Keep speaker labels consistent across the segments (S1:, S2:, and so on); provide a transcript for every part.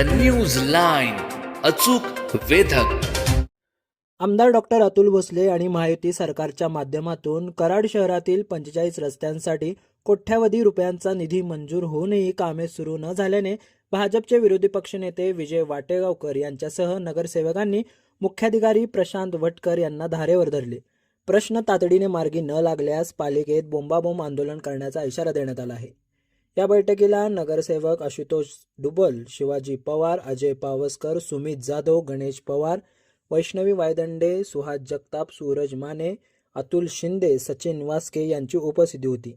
S1: News line, अचूक वेधक.
S2: आमदार doctor Atul Bhosale आणि महायुती सरकारच्या माध्यमातून कराड शहरातील 45 रस्त्यांसाठी कोट्यावधी रुपयांचा निधी मंजूर होऊनही कामे सुरू न झाल्याने भाजपचे विरोधी पक्षनेते विजय वाटेगावकर यांच्यासह नगरसेवकांनी मुख्याधिकारी प्रशांत वटकर यांना धारेवर धरले. प्रश्न तातडीने मार्गी न लागल्यास पालिकेत बोंबाबोंब आंदोलन करण्याचा इशारा देण्यात आला आहे. या बैठकीला नगरसेवक आशुतोष डुबल, शिवाजी पवार, अजय पावसकर, सुमित जाधव, गणेश पवार, वैष्णवी वायदंडे, सुहास जगताप, सूरज माने, अतुल शिंदे, सचिन वास्के यांची उपस्थिती होती.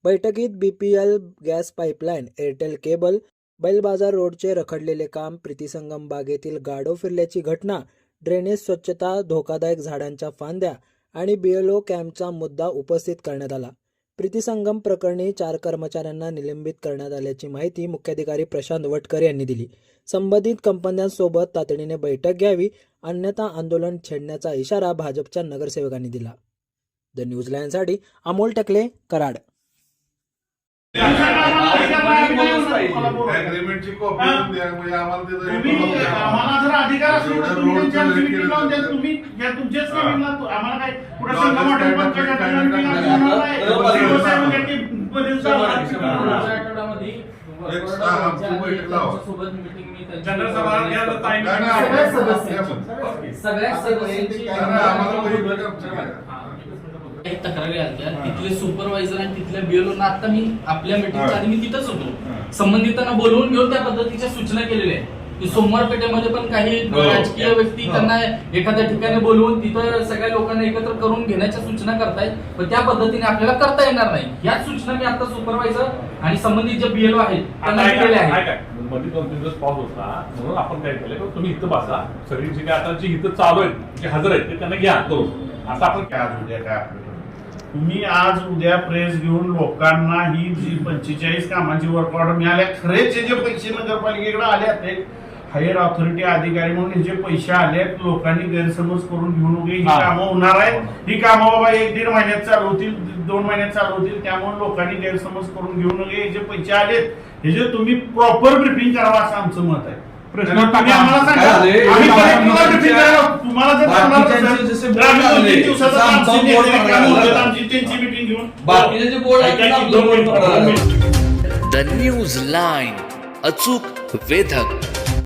S2: बैठकीत BPL gas pipeline, Airtel cable, Bailbazar रोडचे रखडलेले काम, प्रीतीसंगम बागेतील गाडो फिरल्याची घटना, ड्रेनेज स्वच्छता, धोकादायक झाडांच्या फांद्या आणि बीएलओ कॅम्पचा मुद्दा उपस्थित करण्यात आला. प्रीतीसंगम प्रकरणी 4 कर्मचाऱ्यांना निलंबित करण्यात आल्याची माहिती मुख्याधिकारी प्रशांत वटकर यांनी दिली. संबंधित कंपन्यांसोबत तातडीने बैठक घ्यावी, अन्यथा आंदोलन छेडण्याचा इशारा भाजपच्या नगरसेवकांनी दिला. द न्यूज लाईनसाठी अमोल टकले, कराड.
S3: अग्रीमेंटची कॉपी द्या म्हणजे आम्हाला
S4: तुम्ही आम्हाला जर अधिकार असेल तर तुम्ही त्यांची मीटिंग लावून द्या. तुम्ही या तुमच्याच मीटिंगला आम्हाला काय पुढे संघ मॉडेल पण काय
S5: एक तक्रारी आल्या तिथले सुपरवायझर आणि तिथल्या बीएलओ आता मी आपल्या मीटिंगच्या आधी मी तिथंच होतो. संबंधितांना बोलवून घेऊन त्या पद्धतीच्या सूचना केलेल्या आहेत की सोमवार पेठेमध्ये पण काही राजकीय व्यक्ती त्यांना एखाद्या ठिकाणी बोलवून तिथं सगळ्या लोकांना एकत्र करून घेण्याच्या सूचना करतायत, पण त्या पद्धतीने आपल्याला करता येणार नाही. याच सूचना मी आता सुपरवायझर आणि संबंधित जे बीएलओ आहेत त्यांना दिलेल्या आहेत.
S6: मध्ये 2-3 दिवस पाऊस होता म्हणून आपण काय केलं, तुम्ही इथं बसा, सगळी जी काय आता जी इथं चालू आहेत जे हजर आहेत ते त्यांना घ्या करून असं आपण
S4: काय आज उद्या काय आपलं तुम्ही आज उद्या प्रेस घेऊन लोकांना ही जी 45 कामांची वर्क ऑर्डर मिळाल्या, खरेच जे पैसे नगरपालिकेकडे आले आहेत हायर ऑथॉरिटी अधिकारी म्हणून हे जे पैसे आले लोकांनी गैरसमज करून घेऊन वगैरे ही कामं होणार आहेत. ही कामं बाबा 1-1.5 महिन्यात चालू होतील, 2 महिन्यात चालू होतील, त्यामुळे लोकांनी गैरसमज करून घेऊन वगैरे जे पैसे आलेत हे जे तुम्ही प्रॉपर ब्रिफिंग करावं असं आमचं मत आहे. तुम्ही आम्हाला सांगा, आम्ही कलेक्टरला ब्रिफिंग करायला तुम्हाला जर आमची त्यांची मीटिंग घेऊन
S5: बाकीचे जे बोर्ड
S1: द न्यूज लाईन, अचूक वेधक.